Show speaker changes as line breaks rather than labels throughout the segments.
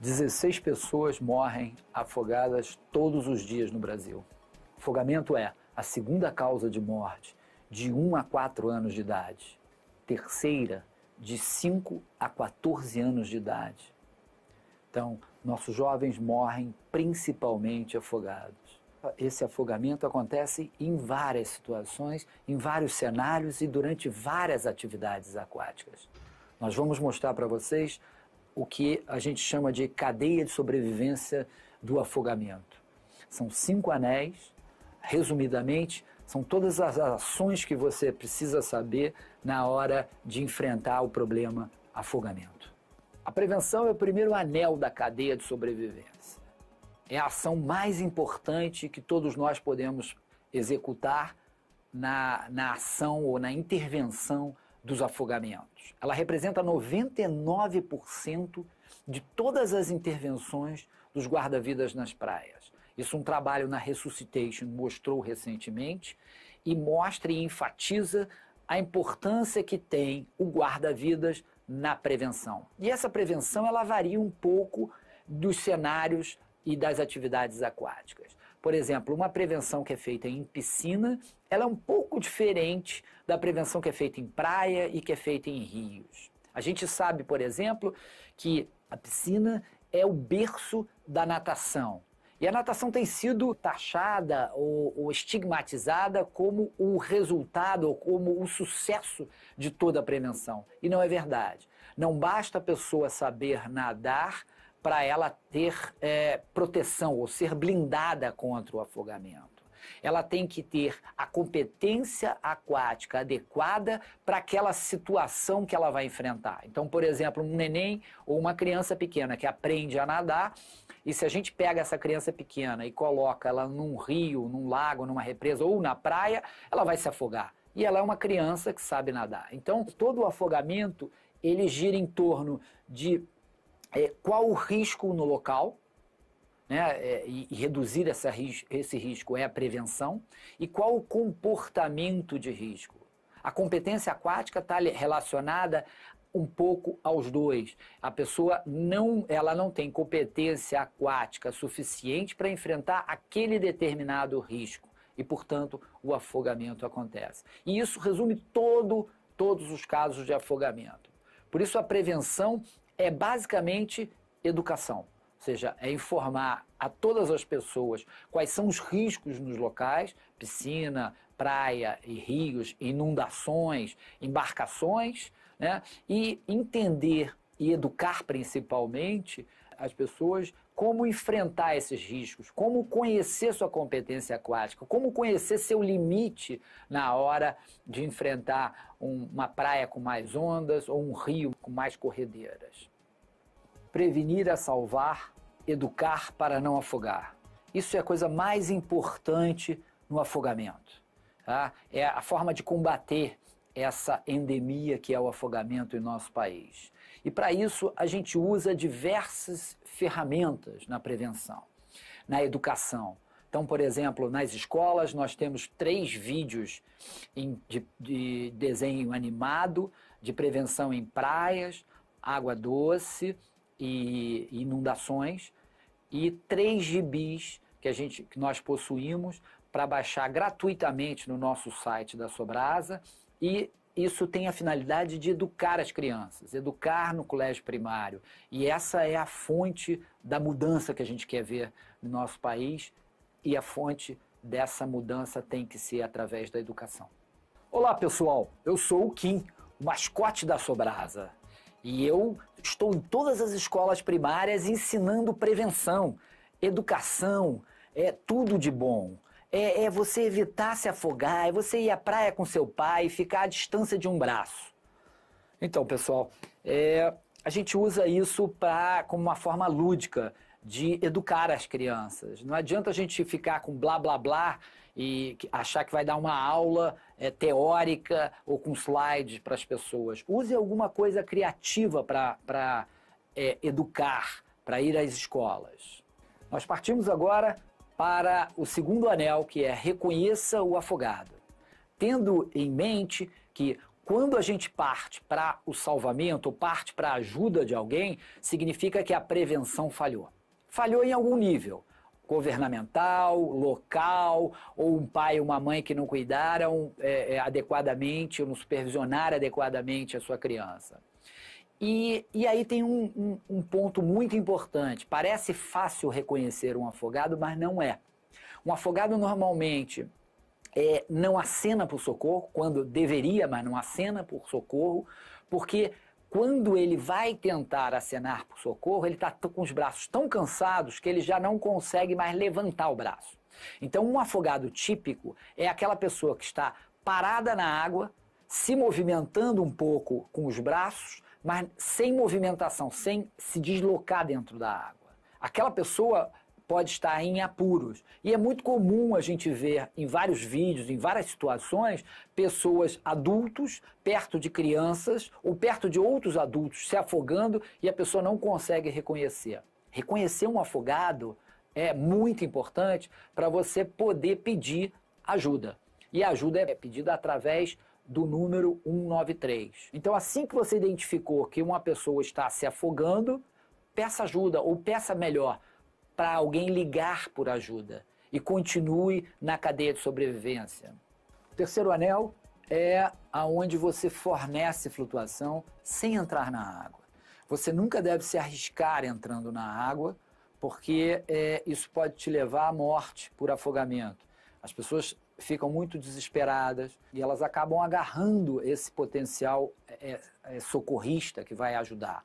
16 pessoas morrem afogadas todos os dias no Brasil. Afogamento é a segunda causa de morte de 1 a 4 anos de idade. Terceira, de 5 a 14 anos de idade. Então, nossos jovens morrem principalmente afogados. Esse afogamento acontece em várias situações, em vários cenários e durante várias atividades aquáticas. Nós vamos mostrar para vocês o que a gente chama de cadeia de sobrevivência do afogamento. São 5 anéis, resumidamente, são todas as ações que você precisa saber na hora de enfrentar o problema afogamento. A prevenção é o primeiro anel da cadeia de sobrevivência. É a ação mais importante que todos nós podemos executar na ação ou na intervenção dos afogamentos. Ela representa 99% de todas as intervenções dos guarda-vidas nas praias. Isso um trabalho na Resuscitation mostrou recentemente e mostra e enfatiza a importância que tem o guarda-vidas na prevenção. E essa prevenção ela varia um pouco dos cenários e das atividades aquáticas. Por exemplo, uma prevenção que é feita em piscina, ela é um pouco diferente da prevenção que é feita em praia e que é feita em rios. A gente sabe, por exemplo, que a piscina é o berço da natação. E a natação tem sido taxada ou estigmatizada como o resultado ou como o sucesso de toda a prevenção. E não é verdade. Não basta a pessoa saber nadar para ela ter proteção ou ser blindada contra o afogamento. Ela tem que ter a competência aquática adequada para aquela situação que ela vai enfrentar. Então, por exemplo, um neném ou uma criança pequena que aprende a nadar, e se a gente pega essa criança pequena e coloca ela num rio, num lago, numa represa ou na praia, ela vai se afogar. E ela é uma criança que sabe nadar. Então, todo o afogamento, ele gira em torno de qual o risco no local, né, e reduzir esse risco é a prevenção, e qual o comportamento de risco. A competência aquática está relacionada um pouco aos dois. A pessoa ela não tem competência aquática suficiente para enfrentar aquele determinado risco e, portanto, o afogamento acontece. E isso resume todos os casos de afogamento. Por isso a prevenção é basicamente educação, ou seja, é informar a todas as pessoas quais são os riscos nos locais, piscina, praia e rios, inundações, embarcações, né? E entender e educar principalmente as pessoas como enfrentar esses riscos, como conhecer sua competência aquática, como conhecer seu limite na hora de enfrentar uma praia com mais ondas ou um rio com mais corredeiras. Prevenir é salvar, educar para não afogar. Isso é a coisa mais importante no afogamento. Tá? É a forma de combater essa endemia que é o afogamento em nosso país. E para isso a gente usa diversas ferramentas na prevenção, na educação. Então, por exemplo, nas escolas nós temos 3 vídeos de desenho animado, de prevenção em praias, água doce e inundações, e 3 gibis que nós possuímos para baixar gratuitamente no nosso site da Sobrasa, e isso tem a finalidade de educar as crianças, educar no colégio primário, e essa é a fonte da mudança que a gente quer ver no nosso país, e a fonte dessa mudança tem que ser através da educação. Olá pessoal, eu sou o Kim, o mascote da Sobrasa. E eu estou em todas as escolas primárias ensinando prevenção, educação, tudo de bom. É você evitar se afogar, é você ir à praia com seu pai e ficar à distância de um braço. Então, pessoal, a gente usa isso como uma forma lúdica de educar as crianças. Não adianta a gente ficar com blá blá blá e achar que vai dar uma aula teórica ou com slides para as pessoas. Use alguma coisa criativa para educar, para ir às escolas. Nós partimos agora para o segundo anel, que é reconheça o afogado. Tendo em mente que Quando a gente parte para o salvamento ou parte para a ajuda de alguém, significa que a prevenção falhou. Falhou em algum nível, governamental, local, ou um pai ou uma mãe que não cuidaram adequadamente ou não supervisionaram adequadamente a sua criança. E aí tem um ponto muito importante. Parece fácil reconhecer um afogado, mas não é. Um afogado normalmente não acena por socorro, quando deveria, mas não acena por socorro, porque quando ele vai tentar acenar por socorro, ele está com os braços tão cansados que ele já não consegue mais levantar o braço. Então, um afogado típico é aquela pessoa que está parada na água, se movimentando um pouco com os braços, mas sem movimentação, sem se deslocar dentro da água. Aquela pessoa pode estar em apuros. E é muito comum a gente ver em vários vídeos, em várias situações, pessoas adultos perto de crianças ou perto de outros adultos se afogando e a pessoa não consegue reconhecer. Reconhecer um afogado é muito importante para você poder pedir ajuda. E a ajuda é pedida através do número 193. Então, assim que você identificou que uma pessoa está se afogando, peça ajuda, ou peça melhor, para alguém ligar por ajuda e continue na cadeia de sobrevivência. O terceiro anel é aonde você fornece flutuação sem entrar na água. Você nunca deve se arriscar entrando na água, porque isso pode te levar à morte por afogamento. As pessoas ficam muito desesperadas e elas acabam agarrando esse potencial socorrista que vai ajudar.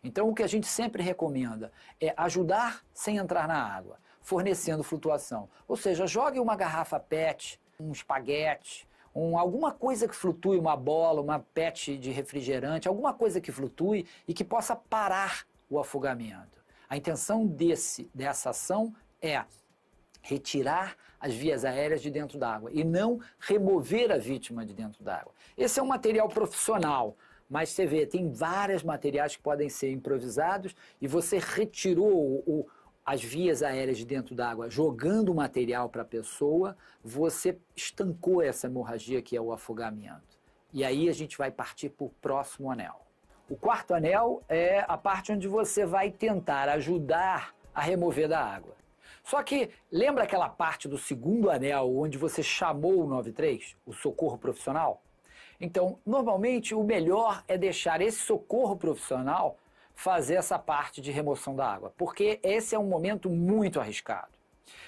Então, o que a gente sempre recomenda é ajudar sem entrar na água, fornecendo flutuação. Ou seja, jogue uma garrafa PET, um espaguete, alguma coisa que flutue, uma bola, uma PET de refrigerante, alguma coisa que flutue e que possa parar o afogamento. A intenção dessa ação é retirar as vias aéreas de dentro d'água e não remover a vítima de dentro d'água. Esse é um material profissional, mas você vê, tem vários materiais que podem ser improvisados e você retirou as vias aéreas de dentro d'água, jogando o material para a pessoa, você estancou essa hemorragia que é o afogamento. E aí a gente vai partir para o próximo anel. O quarto anel é a parte onde você vai tentar ajudar a remover da água. Só que, lembra aquela parte do segundo anel onde você chamou o 93, o socorro profissional? Então, normalmente, o melhor é deixar esse socorro profissional fazer essa parte de remoção da água, porque esse é um momento muito arriscado.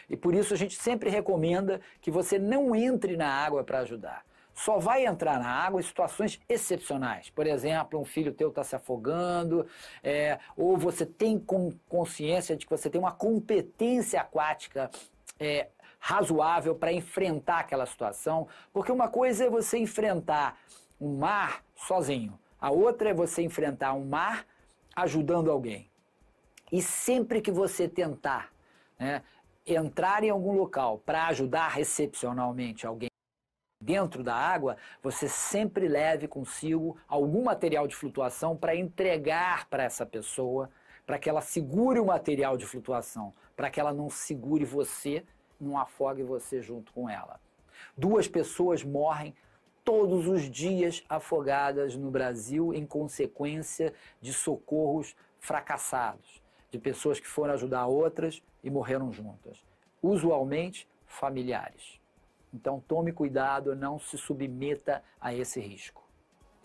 E por isso a gente sempre recomenda que você não entre na água para ajudar. Só vai entrar na água em situações excepcionais. Por exemplo, um filho teu está se afogando, ou você tem consciência de que você tem uma competência aquática razoável para enfrentar aquela situação. Porque uma coisa é você enfrentar um mar sozinho, a outra é você enfrentar um mar ajudando alguém. E sempre que você tentar entrar em algum local para ajudar excepcionalmente alguém dentro da água, você sempre leve consigo algum material de flutuação para entregar para essa pessoa, para que ela segure o material de flutuação, para que ela não segure você, não afogue você junto com ela. 2 pessoas morrem todos os dias afogadas no Brasil em consequência de socorros fracassados, de pessoas que foram ajudar outras e morreram juntas. Usualmente, familiares. Então, tome cuidado, não se submeta a esse risco.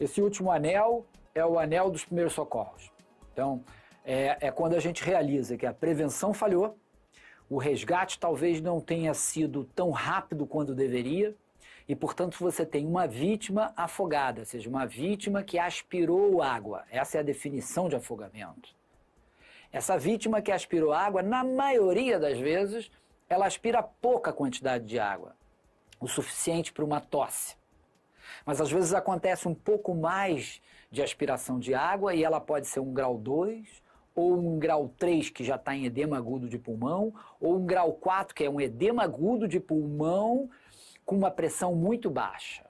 Esse último anel é o anel dos primeiros socorros. Então, é quando a gente realiza que a prevenção falhou, o resgate talvez não tenha sido tão rápido quanto deveria, e, portanto, você tem uma vítima afogada, ou seja, uma vítima que aspirou água. Essa é a definição de afogamento. Essa vítima que aspirou água, na maioria das vezes, ela aspira pouca quantidade de água, o suficiente para uma tosse. Mas às vezes acontece um pouco mais de aspiração de água e ela pode ser um grau 2, ou um grau 3 que já está em edema agudo de pulmão, ou um grau 4 que é um edema agudo de pulmão com uma pressão muito baixa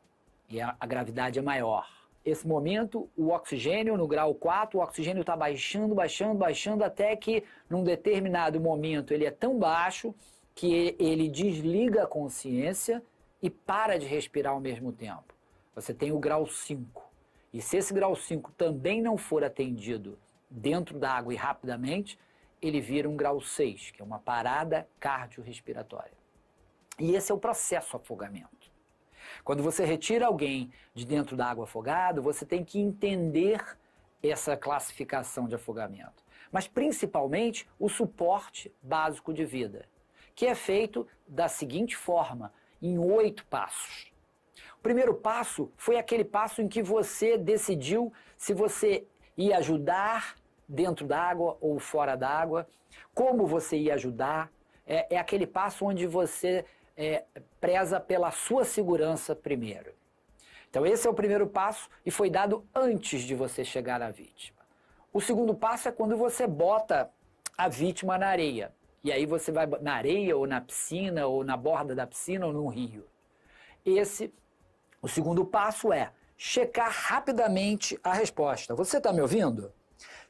e a gravidade é maior. Esse momento, o oxigênio no grau 4, o oxigênio está baixando, baixando, baixando, até que num determinado momento ele é tão baixo que ele desliga a consciência e para de respirar ao mesmo tempo. você tem o grau 5. E se esse grau 5 também não for atendido dentro da água e rapidamente, ele vira um grau 6, que é uma parada cardiorrespiratória. E esse é o processo afogamento. Quando você retira alguém de dentro da água afogado, você tem que entender essa classificação de afogamento. Mas principalmente o suporte básico de vida, que é feito da seguinte forma, em 8 passos. O primeiro passo foi aquele passo em que você decidiu se você ia ajudar dentro d'água ou fora d'água, como você ia ajudar. É aquele passo onde você preza pela sua segurança primeiro. Então esse é o primeiro passo e foi dado antes de você chegar à vítima. O segundo passo é quando você bota a vítima na areia. E aí você vai na areia ou na piscina ou na borda da piscina ou no rio. O segundo passo é checar rapidamente a resposta. Você está me ouvindo?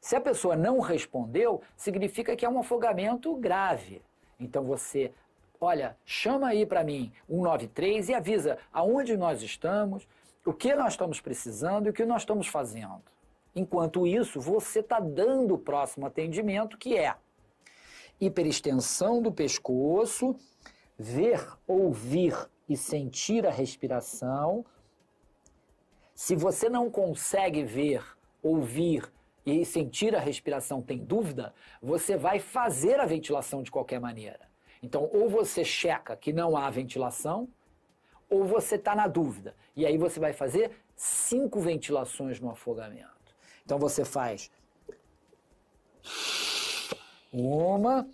Se a pessoa não respondeu, significa que é um afogamento grave. Então você, olha, chama aí para mim 193 e avisa aonde nós estamos, o que nós estamos precisando e o que nós estamos fazendo. Enquanto isso, você está dando o próximo atendimento, que é hiperextensão do pescoço, ver, ouvir e sentir a respiração. Se você não consegue ver, ouvir e sentir a respiração, tem dúvida, você vai fazer a ventilação de qualquer maneira. Então, ou você checa que não há ventilação, ou você está na dúvida. E aí você vai fazer 5 ventilações no afogamento. Então você faz 1,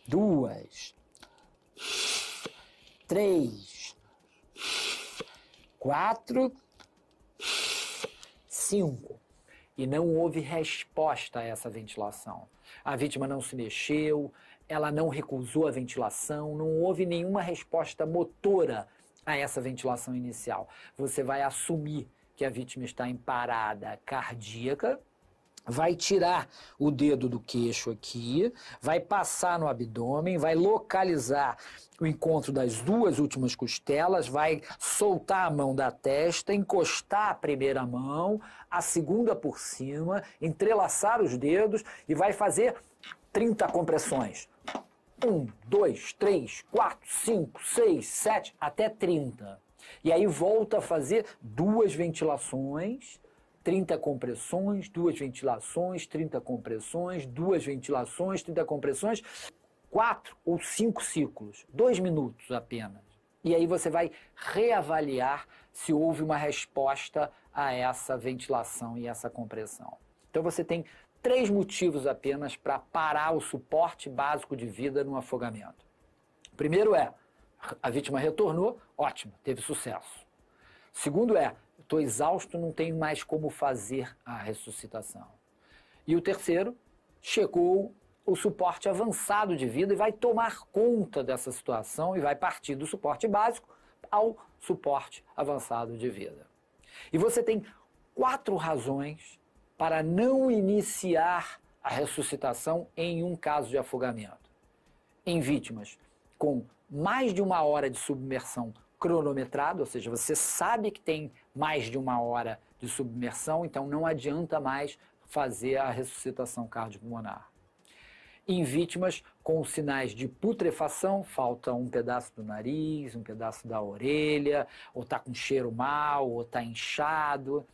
2, 3, 4, 5. E não houve resposta a essa ventilação. A vítima não se mexeu, ela não recusou a ventilação, não houve nenhuma resposta motora a essa ventilação inicial. Você vai assumir que a vítima está em parada cardíaca, vai tirar o dedo do queixo aqui, vai passar no abdômen, vai localizar o encontro das 2 últimas costelas, vai soltar a mão da testa, encostar a primeira mão, a segunda por cima, entrelaçar os dedos e vai fazer 30 compressões. 1, 2, 3, 4, 5, 6, 7, até 30. E aí volta a fazer 2 ventilações, 30 compressões, 2 ventilações, 30 compressões, 2 ventilações, 30 compressões, 4 ou 5 ciclos, 2 minutos apenas. E aí você vai reavaliar se houve uma resposta a essa ventilação e essa compressão. Então você tem 3 motivos apenas para parar o suporte básico de vida no afogamento. O primeiro é, a vítima retornou, ótimo, teve sucesso. Segundo é, estou exausto, não tenho mais como fazer a ressuscitação. E o terceiro, chegou o suporte avançado de vida e vai tomar conta dessa situação e vai partir do suporte básico ao suporte avançado de vida. E você tem 4 razões para não iniciar a ressuscitação em um caso de afogamento. Em vítimas com mais de 1 hora de submersão cronometrado, ou seja, você sabe que tem mais de 1 hora de submersão, então não adianta mais fazer a ressuscitação cardiopulmonar. Em vítimas com sinais de putrefação, falta um pedaço do nariz, um pedaço da orelha, ou está com cheiro mal, ou está inchado,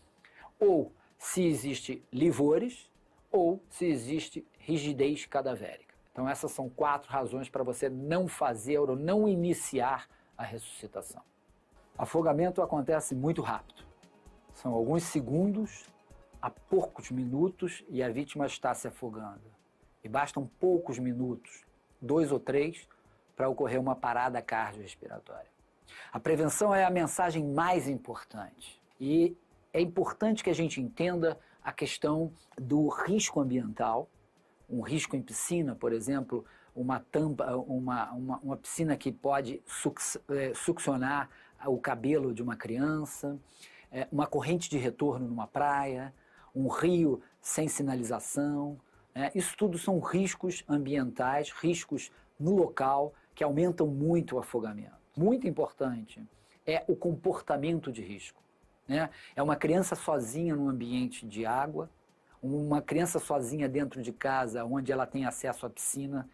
ou se existe livores, ou se existe rigidez cadavérica. Então essas são 4 razões para você não fazer ou não iniciar a ressuscitação. Afogamento acontece muito rápido. São alguns segundos a poucos minutos e a vítima está se afogando. E bastam poucos minutos, 2 ou 3, para ocorrer uma parada cardiorrespiratória. A prevenção é a mensagem mais importante. E é importante que a gente entenda a questão do risco ambiental. Um risco em piscina, por exemplo, uma piscina que pode succionar o cabelo de uma criança, uma corrente de retorno numa praia, um rio sem sinalização. Isso tudo são riscos ambientais, riscos no local, que aumentam muito o afogamento. Muito importante é o comportamento de risco, né? É uma criança sozinha num ambiente de água, uma criança sozinha dentro de casa, onde ela tem acesso à piscina,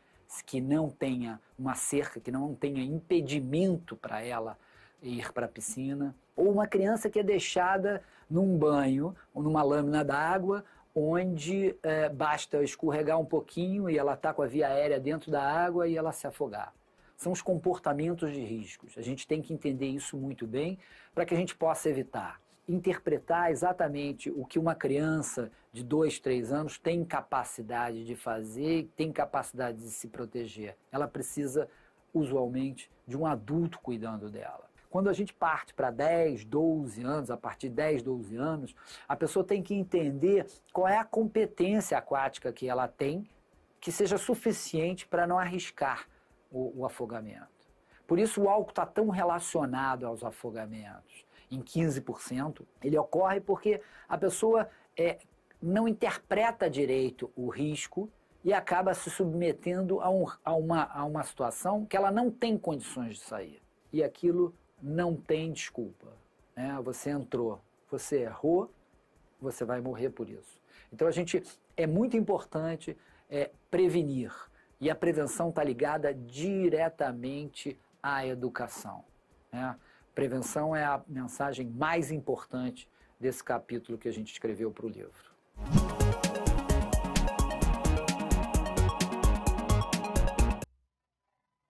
que não tenha uma cerca, que não tenha impedimento para ela ir para a piscina, ou uma criança que é deixada num banho ou numa lâmina d'água, onde basta escorregar um pouquinho e ela está com a via aérea dentro da água e ela se afogar. São os comportamentos de riscos. A gente tem que entender isso muito bem para que a gente possa evitar. Interpretar exatamente o que uma criança de 2, 3 anos tem capacidade de fazer, tem capacidade de se proteger. Ela precisa, usualmente, de um adulto cuidando dela. Quando a gente parte para 10, 12 anos, a partir de 10, 12 anos, a pessoa tem que entender qual é a competência aquática que ela tem, que seja suficiente para não arriscar o afogamento. Por isso o álcool está tão relacionado aos afogamentos. Em 15%, ele ocorre porque a pessoa não interpreta direito o risco e acaba se submetendo a uma situação que ela não tem condições de sair. E aquilo não tem desculpa, né? Você entrou, você errou, você vai morrer por isso. Então é muito importante prevenir. E a prevenção está ligada diretamente à educação, né? Prevenção é a mensagem mais importante desse capítulo que a gente escreveu para o livro.